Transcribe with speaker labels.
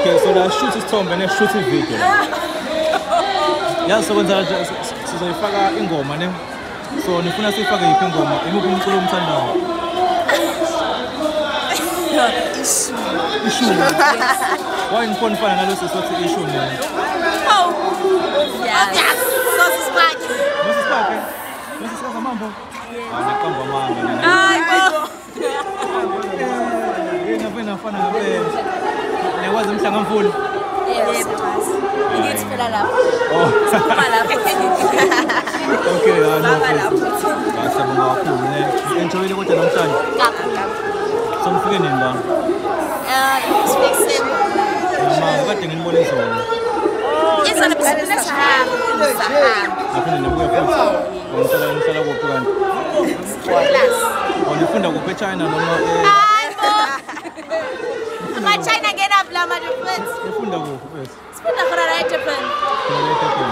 Speaker 1: Okay, so la shoot isithombe ne shoot ivideo. Yazi sokwenza sizoyifaka ingoma ne. So nifuna sifake yiphi ingoma? Imuphi umculo omthandayo? Issue. Why nifuna fana nalose sothi issue ne?
Speaker 2: Oh. Yes. Sosis Park.
Speaker 1: Sosis Park. Sosis Park mambo. Anakamba mama.
Speaker 2: Ay,
Speaker 1: ngapena fana ngapena. Nekwazi umhlanga mfulu.
Speaker 2: Yes. Ngithi phela lapho.
Speaker 1: Oh.
Speaker 2: Phela lapho.
Speaker 1: Okay,
Speaker 2: Baba lapho.
Speaker 1: Ngasabonga kakhulu ne. Enjoyile kodwa namhlanje.
Speaker 2: Kakhulu.
Speaker 1: So mfike nini la?
Speaker 2: Speak simple.
Speaker 1: Mama, kade nginibone izolo.
Speaker 2: Izolo bisifuna sahamba.
Speaker 1: Aphinde nabuya futhi. Ngihlala kuphi kanti?
Speaker 2: Class.
Speaker 1: Ngifunda kuphi eChina noma
Speaker 2: China get up la madufets.
Speaker 1: Ngifunda kuphi bese?
Speaker 2: Sifunda khona la eJapan.
Speaker 1: Khona la eJapan.